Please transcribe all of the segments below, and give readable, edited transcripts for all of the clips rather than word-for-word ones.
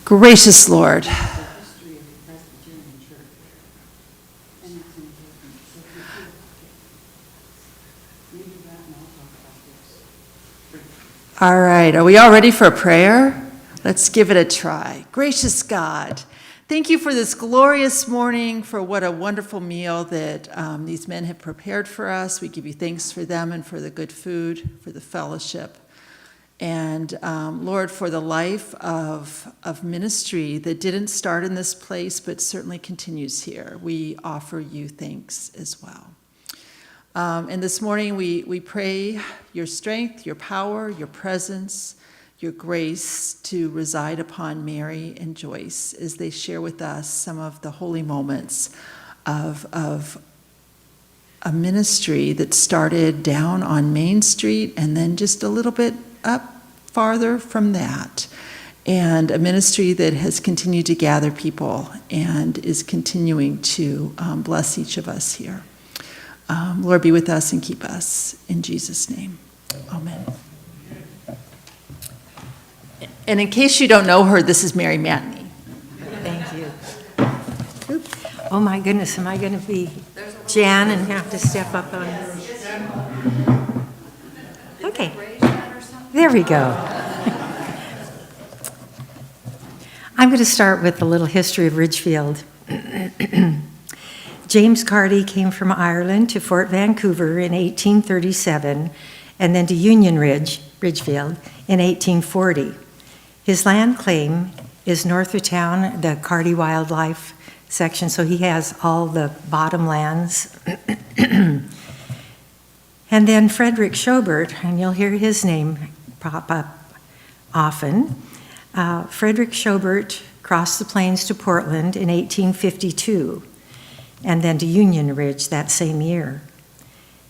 Gracious Lord, all right, are we all ready for a prayer? Let's give it a try. Gracious God, thank you for this glorious morning, for what a wonderful meal that these men have prepared for us. We give you thanks for them and for the good food, for the fellowship. And Lord, for the life of ministry that didn't start in this place, but certainly continues here. We offer you thanks as well. And this morning we pray your strength, your power, your presence, your grace to reside upon Mary and Joyce as they share with us some of the holy moments of a ministry that started down on Main Street and then just a little bit up farther from that, and a ministry that has continued to gather people and is continuing to bless each of us here. Lord, be with us and keep us. In Jesus' name, amen. And in case you don't know her, this is Mary Matney. Thank you. Oops. Oh my goodness, am I going to be Jan and have to step up on this? Okay, there we go. I'm going to start with a little history of Ridgefield. James Carty came from Ireland to Fort Vancouver in 1837 and then to Union Ridge, Ridgefield, in 1840. His land claim is north of town, the Carty Wildlife section, so he has all the bottom lands. And then Frederick Schobert, and you'll hear his name pop up often. Frederick Schobert crossed the plains to Portland in 1852 and then to Union Ridge that same year.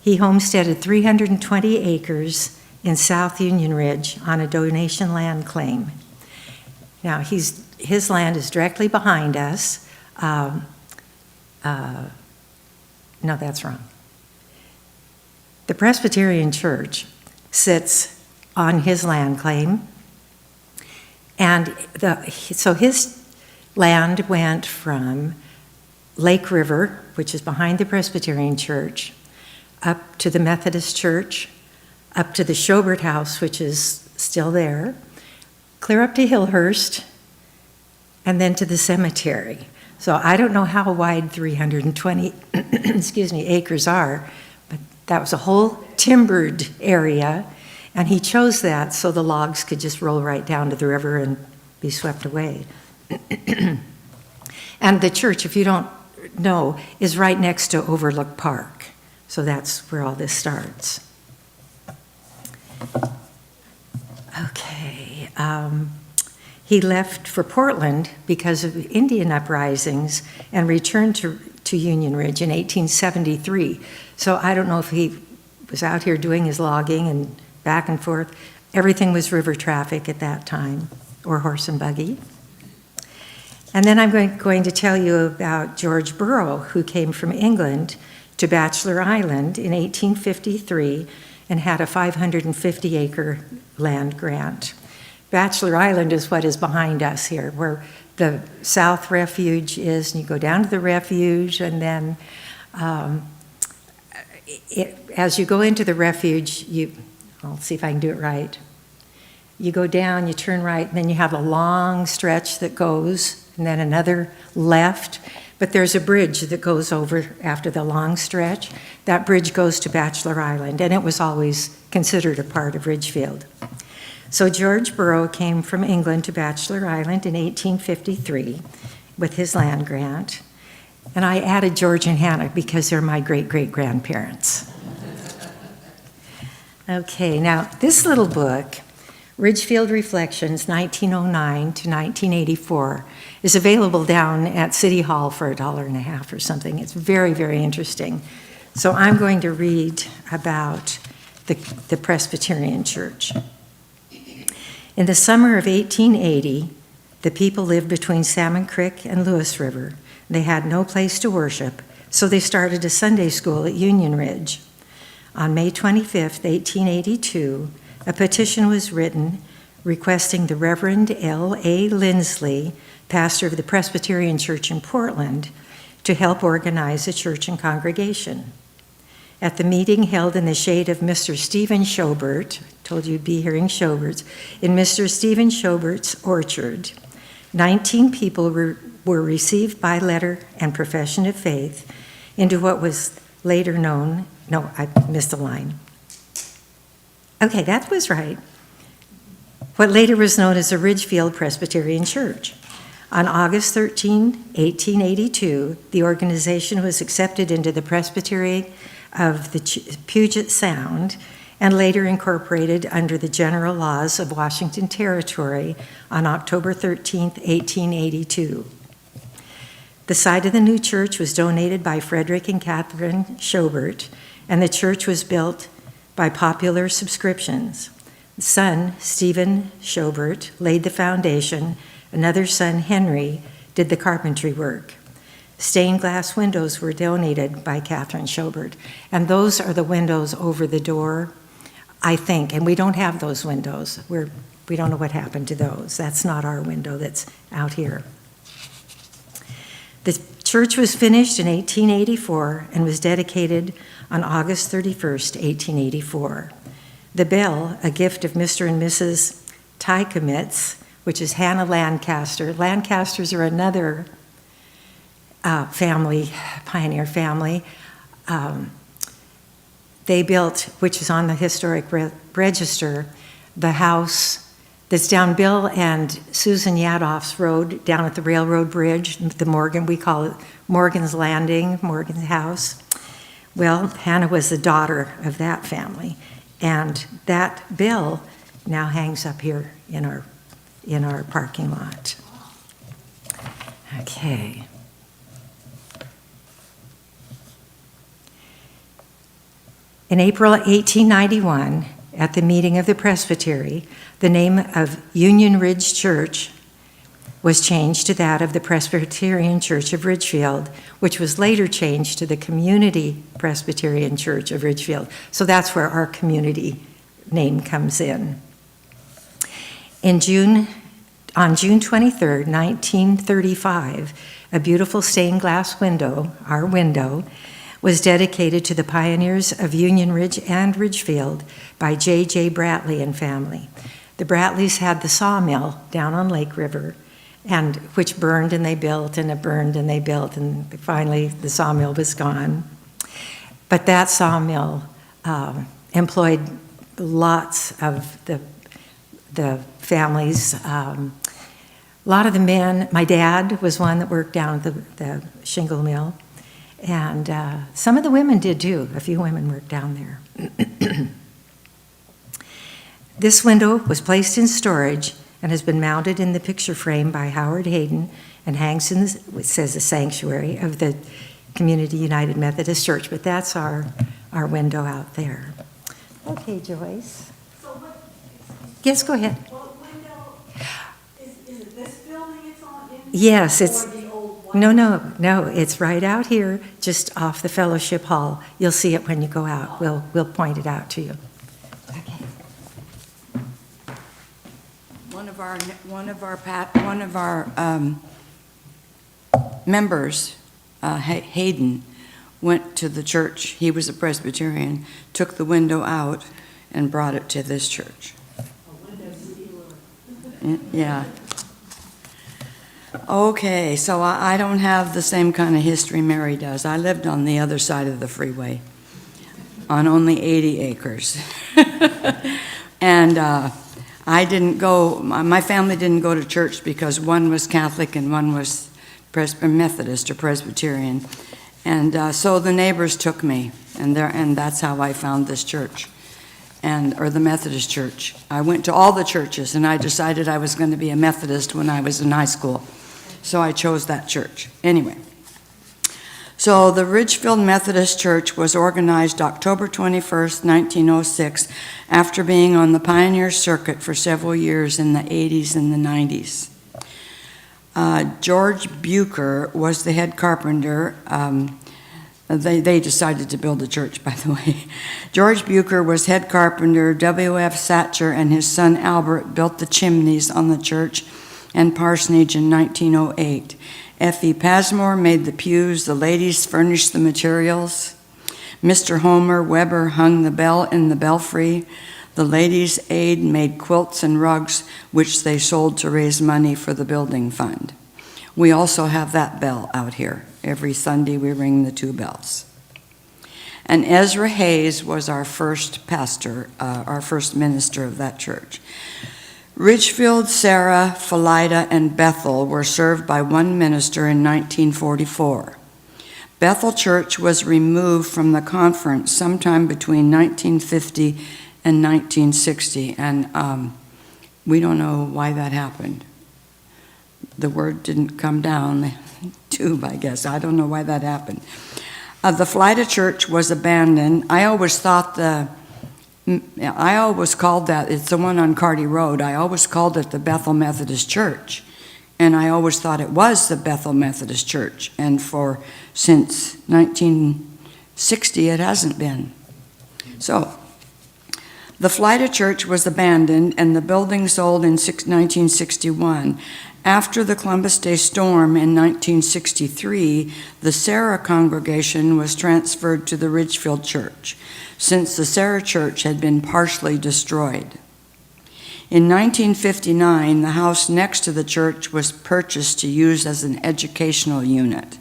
He homesteaded 320 acres in South Union Ridge on a donation land claim. Now, his land is directly behind us. No, that's wrong. The Presbyterian Church sits on his land claim, and so his land went from Lake River, which is behind the Presbyterian Church, up to the Methodist Church, up to the Schobert House, which is still there, clear up to Hillhurst, and then to the cemetery. So I don't know how wide 320 acres are, but that was a whole timbered area, and he chose that so the logs could just roll right down to the river and be swept away. And the church, if you don't know, is right next to Overlook Park. So that's where all this starts. Okay. He left for Portland because of Indian uprisings and returned to Union Ridge in 1873. So I don't know if he was out here doing his logging and back and forth. Everything was river traffic at that time, or horse and buggy. And then I'm going to tell you about George Burrough, who came from England to Bachelor Island in 1853 and had a 550-acre land grant. Bachelor Island is what is behind us here, where the South Refuge is, and you go down to the refuge, and then as you go into the refuge, I'll see if I can do it right. You go down, you turn right, and then you have a long stretch that goes, and then another left. But there's a bridge that goes over after the long stretch. That bridge goes to Bachelor Island, and it was always considered a part of Ridgefield. So George Burrough came from England to Bachelor Island in 1853 with his land grant. And I added George and Hannah because they're my great-great-grandparents. Okay, now this little book, Ridgefield Reflections, 1909 to 1984, is available down at City Hall for $1.50 or something. It's very, very interesting. So I'm going to read about the Presbyterian Church. In the summer of 1880, the people lived between Salmon Creek and Lewis River. They had no place to worship, so they started a Sunday school at Union Ridge. On May 25, 1882, a petition was written requesting the Reverend L.A. Lindsley, pastor of the Presbyterian Church in Portland, to help organize a church and congregation. At the meeting held in the shade of Mr. Stephen Schobert, told you you'd be hearing Schoberts, in Mr. Stephen Schobert's orchard, 19 people were received by letter and profession of faith into what was later known, no, I missed a line. Okay, that was right. What later was known as the Ridgefield Presbyterian Church. On August 13, 1882, the organization was accepted into the Presbytery of the Puget Sound and later incorporated under the general laws of Washington Territory on October 13, 1882. The site of the new church was donated by Frederick and Catherine Schobert, and the church was built by popular subscriptions. Son, Stephen Schobert, laid the foundation. Another son, Henry, did the carpentry work. Stained glass windows were donated by Catherine Schobert, and those are the windows over the door, I think, and we don't have those windows. We don't know what happened to those. That's not our window that's out here. The church was finished in 1884 and was dedicated on August 31st, 1884. The bell, a gift of Mr. and Mrs. Tycomitz, which is Hannah Lancaster. Lancasters are another family, pioneer family. They built, which is on the historic register, the house that's down Bill and Susan Yadoff's road, down at the railroad bridge, the Morgan, we call it Morgan's Landing, Morgan's house. Well, Hannah was the daughter of that family, and that bell now hangs up here in our parking lot. Okay. In April 1891, at the meeting of the Presbytery, the name of Union Ridge Church was changed to that of the Presbyterian Church of Ridgefield, which was later changed to the Community Presbyterian Church of Ridgefield. So that's where our community name comes in. On June 23rd, 1935, a beautiful stained glass window, our window, was dedicated to the pioneers of Union Ridge and Ridgefield by J.J. Bratley and family. The Bratleys had the sawmill down on Lake River, and which burned and they built, and it burned and they built, and finally the sawmill was gone. But that sawmill employed lots of the families. A lot of the men, my dad was one that worked down at the shingle mill, and some of the women did too. A few women worked down there. This window was placed in storage and has been mounted in the picture frame by Howard Hayden and hangs in, it says the sanctuary of the Community United Methodist Church, but that's our window out there. Okay, Joyce. So what? Yes, go ahead. What window, is it this building it's on in? Yes, it's, Or the old one? no, it's right out here, just off the fellowship hall. You'll see it when you go out. We'll point it out to you. Okay. One of our members, Hayden, went to the church. He was a Presbyterian, took the window out and brought it to this church. Yeah. Okay, so I don't have the same kind of history Mary does. I lived on the other side of the freeway on only 80 acres. And I didn't go, my family didn't go to church because one was Catholic and one was Methodist or Presbyterian. And so the neighbors took me, and that's how I found this church, or the Methodist church. I went to all the churches, and I decided I was going to be a Methodist when I was in high school. So I chose that church. Anyway, so the Ridgefield Methodist Church was organized October 21st, 1906, after being on the pioneer circuit for several years in the 80s and the 90s. George Bucher was the head carpenter. They decided to build a church, by the way. George Bucher was head carpenter. W.F. Satcher and his son Albert built the chimneys on the church and parsonage in 1908. F.E. Passmore made the pews. The ladies furnished the materials. Mr. Homer Weber hung the bell in the belfry. The ladies' aid made quilts and rugs, which they sold to raise money for the building fund. We also have that bell out here. Every Sunday we ring the 2 bells. And Ezra Hayes was our first pastor, our first minister of that church. Ridgefield, Sarah, Philida, and Bethel were served by one minister in 1944. Bethel Church was removed from the conference sometime between 1950 and 1960, and we don't know why that happened. The word didn't come down the tube, I guess. I don't know why that happened. The Philida Church was abandoned. I always called that, it's the one on Carty Road, I always called it the Bethel Methodist Church. And I always thought it was the Bethel Methodist Church. And since 1960, it hasn't been. So, the Philida Church was abandoned and the building sold in 1961. After the Columbus Day storm in 1963, the Sarah congregation was transferred to the Ridgefield Church, since the Sarah Church had been partially destroyed. In 1959, the house next to the church was purchased to use as an educational unit.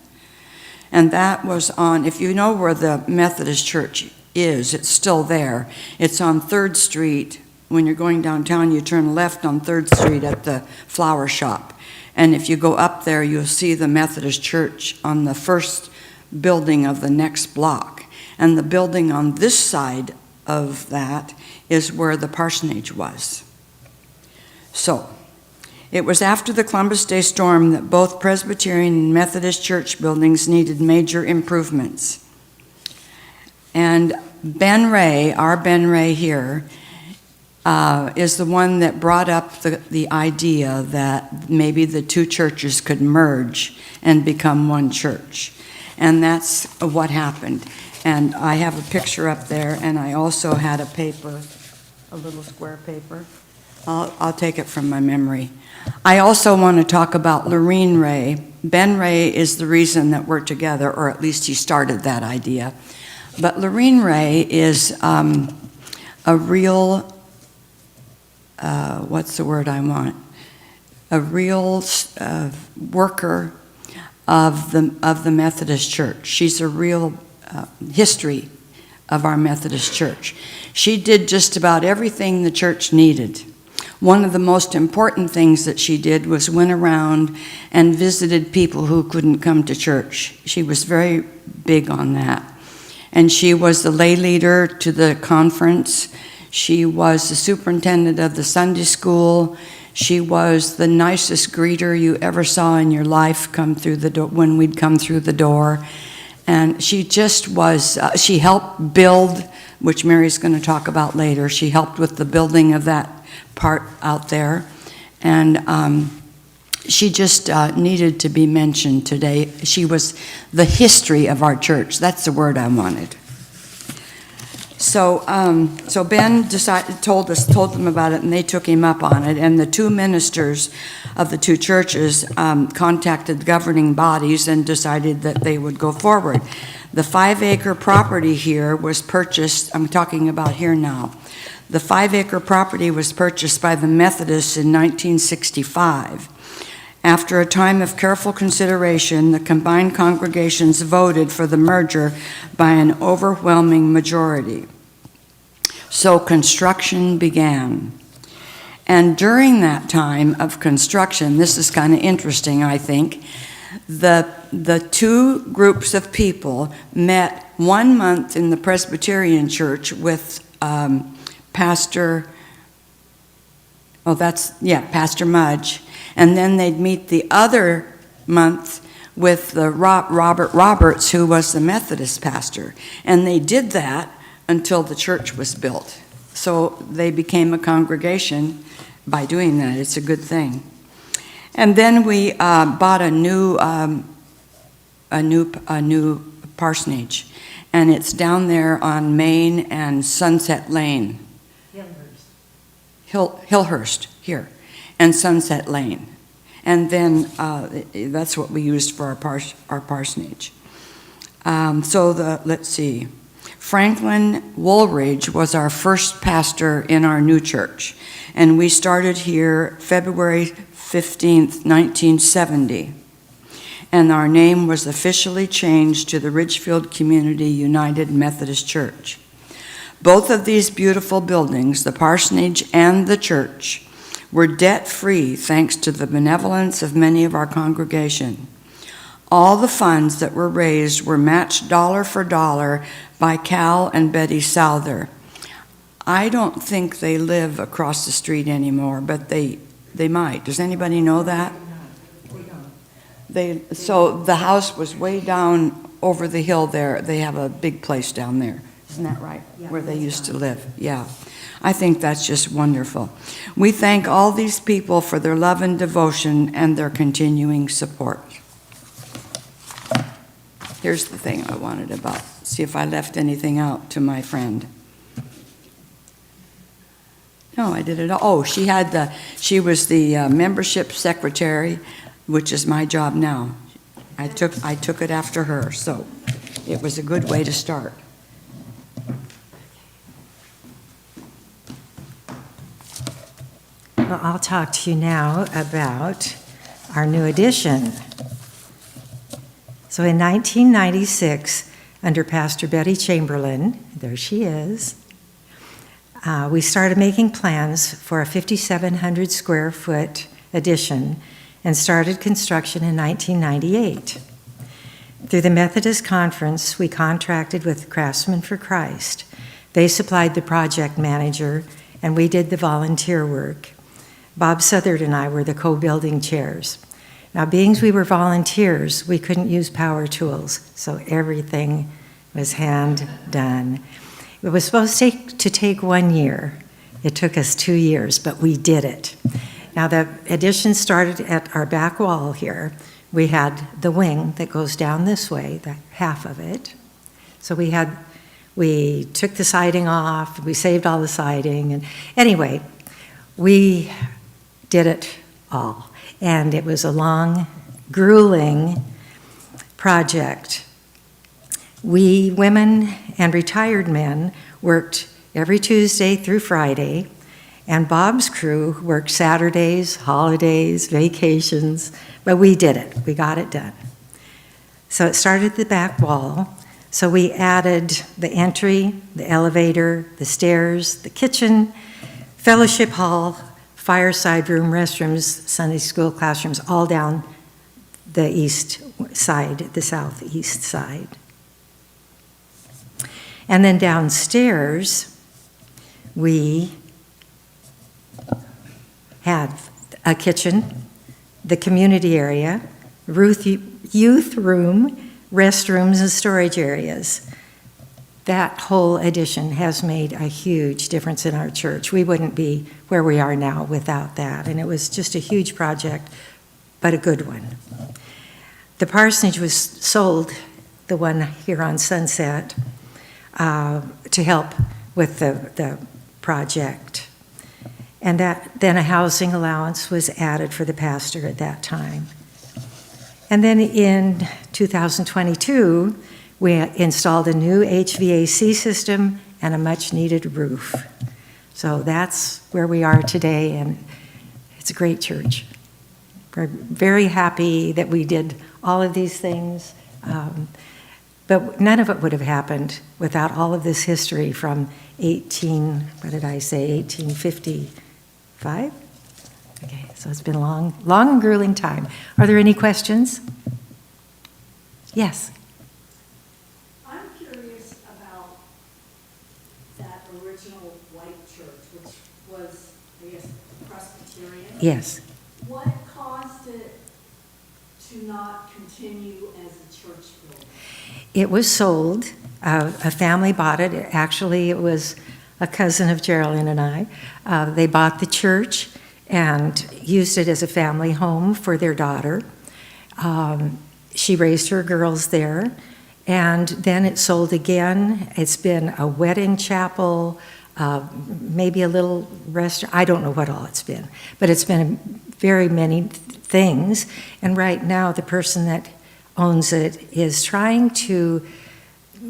And that was on, if you know where the Methodist Church is, it's still there. It's on 3rd Street. When you're going downtown, you turn left on 3rd Street at the flower shop. And if you go up there, you'll see the Methodist Church on the first building of the next block. And the building on this side of that is where the parsonage was. So, it was after the Columbus Day storm that both Presbyterian and Methodist church buildings needed major improvements. And Ben Ray, our Ben Ray here, is the one that brought up the idea that maybe the 2 churches could merge and become one church. And that's what happened. And I have a picture up there, and I also had a paper, a little square paper. I'll take it from my memory. I also want to talk about Lorene Ray. Ben Ray is the reason that we're together, or at least he started that idea. But Lorene Ray is a real, what's the word I want? A real worker of the Methodist Church. She's a real history of our Methodist Church. She did just about everything the church needed. One of the most important things that she did was went around and visited people who couldn't come to church. She was very big on that. And she was the lay leader to the conference. She was the superintendent of the Sunday school. She was the nicest greeter you ever saw in your life come through the door when we'd come through the door. And she just was, she helped build, which Mary's going to talk about later. She helped with the building of that part out there. And she just needed to be mentioned today. She was the history of our church. That's the word I wanted. So Ben told them about it, and they took him up on it. And the 2 ministers of the 2 churches contacted governing bodies and decided that they would go forward. The 5-acre property here was purchased. I'm talking about here now. The 5-acre property was purchased by the Methodists in 1965. After a time of careful consideration, the combined congregations voted for the merger by an overwhelming majority. So construction began. And during that time of construction, this is kind of interesting, I think, the 2 groups of people met 1 month in the Presbyterian Church with Pastor Mudge, and then they'd meet the other month with the Robert Roberts, who was the Methodist pastor, and they did that until the church was built. So they became a congregation by doing that. It's a good thing. And then we bought a new parsonage, and it's down there on Main and Sunset Lane. Hillhurst, here, and Sunset Lane. And then that's what we used for our parsonage. Let's see. Franklin Woolridge was our first pastor in our new church, and we started here February 15th, 1970. And our name was officially changed to the Ridgefield Community United Methodist Church. Both of these beautiful buildings, the parsonage and the church, were debt-free thanks to the benevolence of many of our congregation. All the funds that were raised were matched dollar for dollar by Cal and Betty Souther. I don't think they live across the street anymore, but they might. Does anybody know that? So the house was way down over the hill there. They have a big place down there. Isn't that right? Yeah, where they used to live. Yeah. I think that's just wonderful. We thank all these people for their love and devotion and their continuing support. Here's the thing I wanted about. See if I left anything out to my friend. No, I did it all. Oh, she was the membership secretary, which is my job now. I took it after her, so it was a good way to start. Well, I'll talk to you now about our new addition. So in 1996, under Pastor Betty Chamberlain, there she is, we started making plans for a 5,700 square foot addition and started construction in 1998. Through the Methodist Conference, we contracted with Craftsmen for Christ. They supplied the project manager, and we did the volunteer work. Bob Southard and I were the co-building chairs. Now, being we were volunteers, we couldn't use power tools, so everything was hand done. It was supposed to take 1 year. It took us 2 years, but we did it. Now, the addition started at our back wall here. We had the wing that goes down this way, the half of it. So we took the siding off, we saved all the siding, and anyway, we did it all. And it was a long, grueling project. We women and retired men worked every Tuesday through Friday, and Bob's crew worked Saturdays, holidays, vacations, but we did it. We got it done. So it started at the back wall. So we added the entry, the elevator, the stairs, the kitchen, fellowship hall, fireside room, restrooms, Sunday school classrooms, all down the east side, the southeast side. And then downstairs, we had a kitchen, the community area, youth room, restrooms, and storage areas. That whole addition has made a huge difference in our church. We wouldn't be where we are now without that, and it was just a huge project, but a good one. The parsonage was sold, the one here on Sunset, to help with the project. And then a housing allowance was added for the pastor at that time. And then in 2022, we installed a new HVAC system and a much-needed roof. So that's where we are today, and it's a great church. We're very happy that we did all of these things, but none of it would have happened without all of this history from 1855? Okay, so it's been a long and grueling time. Are there any questions? Yes. I'm curious about that original white church, which was, I guess, Presbyterian. Yes. What caused it to not continue as a church building? It was sold. A family bought it. Actually, it was a cousin of Geraldine and I. They bought the church and used it as a family home for their daughter. She raised her girls there, And then it sold again. It's been a wedding chapel, maybe a little restaurant. I don't know what all it's been, but it's been very many things. And right now, the person that owns it is trying to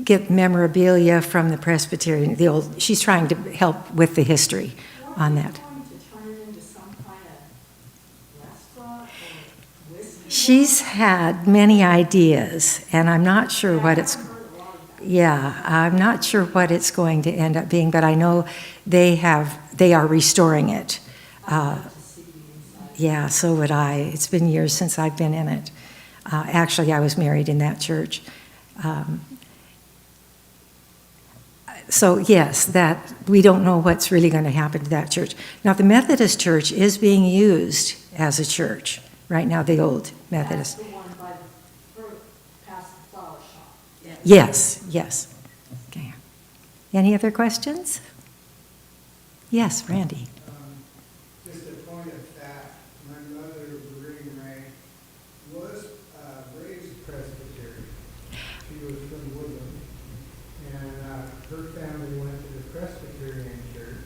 get memorabilia from the Presbyterian, she's trying to help with the history on that. Going to turn it into some kind of restaurant or whiskey? She's had many ideas, and I'm not sure what it's, I'm not sure what it's going to end up being, but I know they are restoring it. Yeah, so would I. It's been years since I've been in it. Actually, I was married in that church. So yes, that we don't know what's really going to happen to that church. Now, the Methodist church is being used as a church right now, the old Methodist. That's the one by the fruit, past the flower shop. Yes. Okay. Any other questions? Yes, Randy. Just a point of fact, my mother, Lorraine Ray, was raised Presbyterian. She was from Woodward. And her family went to the Presbyterian church,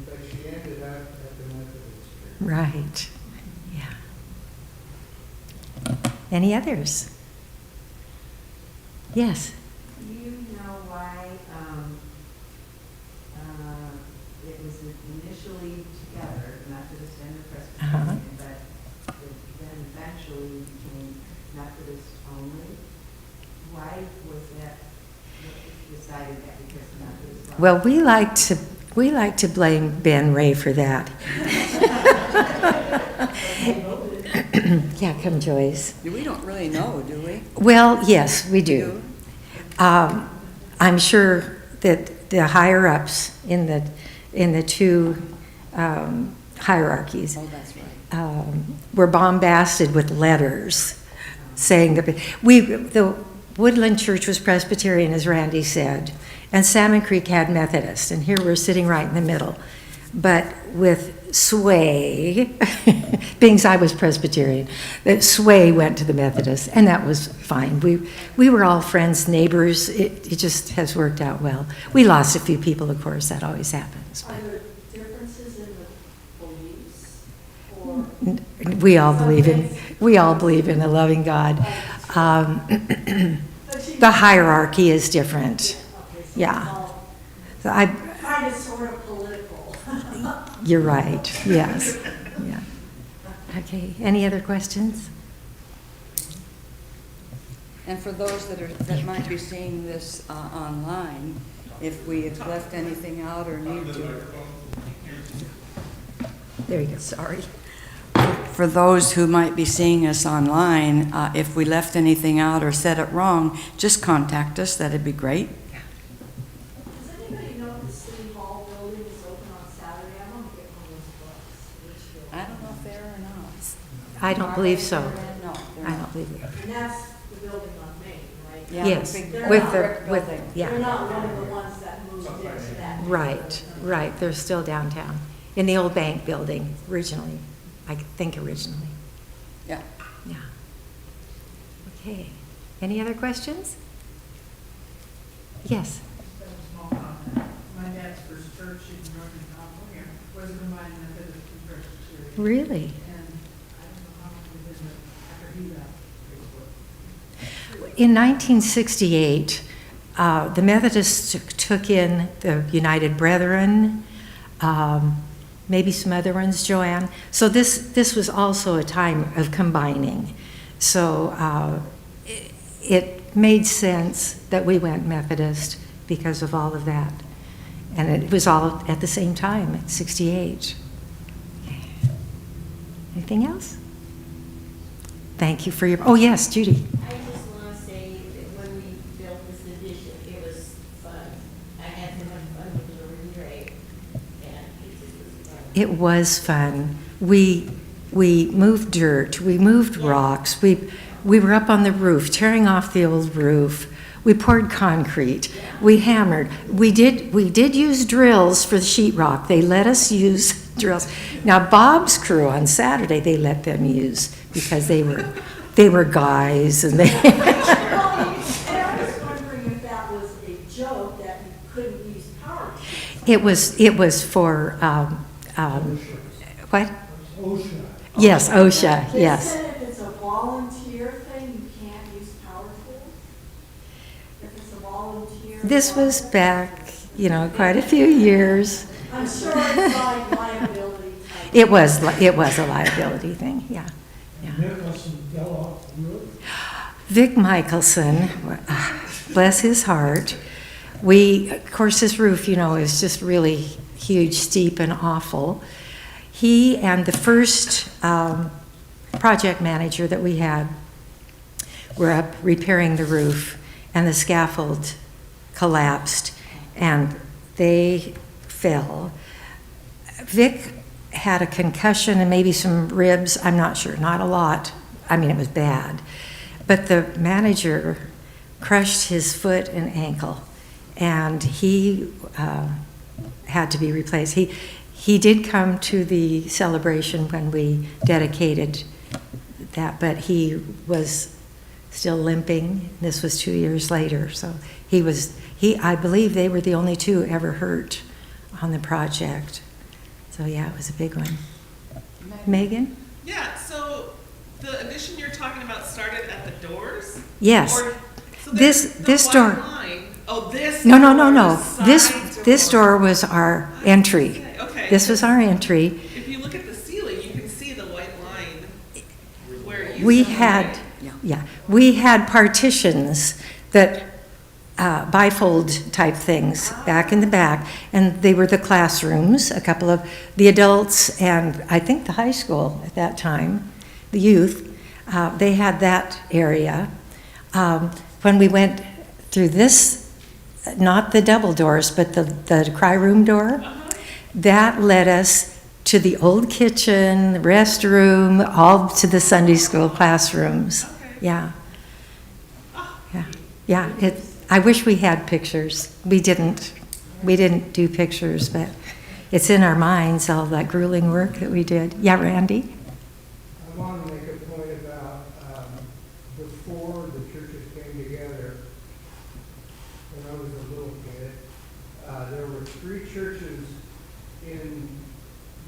but she ended up at the Methodist church. Right. Yeah. Any others? Yes. Do you know why it was initially together, Methodist and the Presbyterian, but then eventually became Methodist only? Why was that? What decided that? Because Methodist? Well, we like to blame Ben Ray for that. Yeah, come, Joyce. We don't really know, do we? Well, yes, we do. I'm sure that the higher ups in the two hierarchies Oh, that's right. were bombasted with letters saying that the Woodland Church was Presbyterian, as Randy said, and Salmon Creek had Methodist, and here we're sitting right in the middle. But with sway, being I was Presbyterian, that sway went to the Methodist, and that was fine. We were all friends, neighbors. It just has worked out well. We lost a few people, of course. That always happens. Are there differences in the beliefs? Or We all believe in a loving God. The hierarchy is different. Yeah. So kind of sort of political. you're right. Yes. Yeah. Okay. Any other questions? And for those that might be seeing this online, if we have left anything out or need to. There you go. Sorry. For those who might be seeing us online, if we left anything out or said it wrong, just contact us. That'd be great. Does anybody know if the City Hall building is open on Saturday? I want to get one of those books. Ridgefield. I don't know if they're or not. I don't believe so. No, they're I not. don't believe it. And that's the building on Main, right? Yeah, Yes. the big They're With not the brick building. They're yeah. not one of the ones that moved into that. Right. They're still downtown in the old bank building originally. I think originally. Yeah. Yeah. Okay. Any other questions? Yes. That was a small comment. My dad's first church in Northern California was a combined Methodist and Presbyterian. Really? And I don't know how long we've been after he left. In 1968, the Methodists took in the United Brethren, maybe some other ones, Joanne. So this was also a time of combining. So it made sense that we went Methodist because of all of that. And it was all at the same time, at 68. Anything else? Thank you for your, oh yes, Judy. I just want to say that when we built this addition, it was fun. I had so much fun with Lorraine Gray, and it just was fun. It was fun. We moved dirt, we moved rocks, we were up on the roof, tearing off the old roof. We poured concrete, we hammered. We did use drills for the sheetrock. They let us use drills. Now Bob's crew on Saturday, they let them use because they were guys and they. power. It was for, what? OSHA. Yes, OSHA, They yes. said if it's a volunteer thing, you can't use power tools? If it's a volunteer? This was back, quite a few years. I'm sure it's like liability type. It was a liability thing, yeah. Nicholson fell off the roof. Vic Michelson, bless his heart, of course, this roof, is just really huge, steep, and awful. He and the first project manager that we had were up repairing the roof, and the scaffold collapsed, and they fell. Vic had a concussion and maybe some ribs, I'm not sure, not a lot. I mean, it was bad. But the manager crushed his foot and ankle, and he had to be replaced. He did come to the celebration when we dedicated that, but he was still limping. This was 2 years later, so I believe they were the only two ever hurt on the project. So yeah, it was a big one. Megan? Yeah, so the addition you're talking about started at the doors? Yes. So This there's door. white line. Oh, this No. door, the sides This door was our entry. Okay. This was our entry. If you look at the ceiling, you can see the white line where it used We to be, had, right? we had partitions that, bifold type things back in the back, and they were the classrooms, a couple of the adults, and I think the high school at that time, the youth, they had that area. When we went through this, not the double doors, but the cry room door, that led us to the old kitchen, restroom, all to the Sunday school classrooms. Yeah. I wish we had pictures. We didn't do pictures, but it's in our minds, all that grueling work that we did. Yeah, Randy? I want to make a point about before the churches came together, when I was a little kid, there were 3 churches in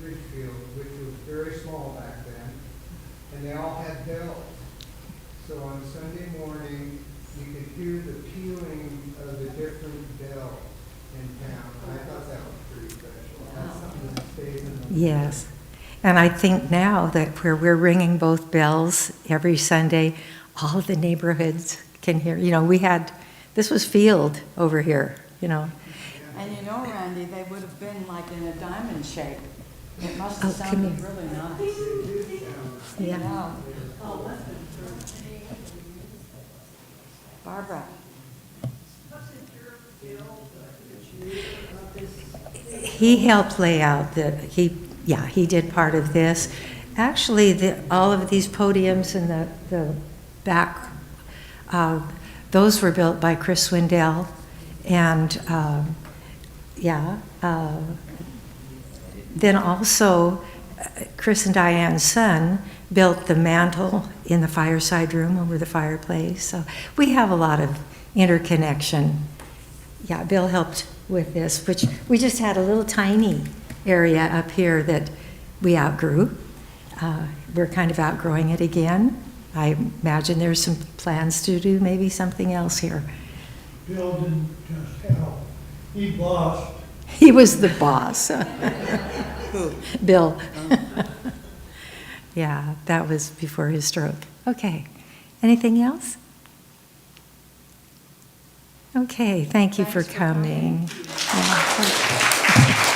Ridgefield, which was very small back then, and they all had bells. So on Sunday morning, you could hear the pealing of the different bells in town. I thought that was pretty special. That's something that stays in the Yes. And I think now that where we're ringing both bells every Sunday, all of the neighborhoods can hear. This was field over here, And Randy, they would have been like in a diamond shape. It must have Oh, come sounded here. really nice. Yeah. Barbara? He helped lay out he did part of this. Actually, all of these podiums in the back, those were built by Chris Swindell. And, then also, Chris and Diane's son built the mantle in the fireside room over the fireplace. So we have a lot of interconnection. Yeah, Bill helped with this, which we just had a little tiny area up here that we outgrew. We're kind of outgrowing it again. I imagine there's some plans to do maybe something else here. Bill didn't just help, he bossed. He was the boss. Bill. Yeah, that was before his stroke. Okay. Anything else? Okay, thank you for coming. Yeah.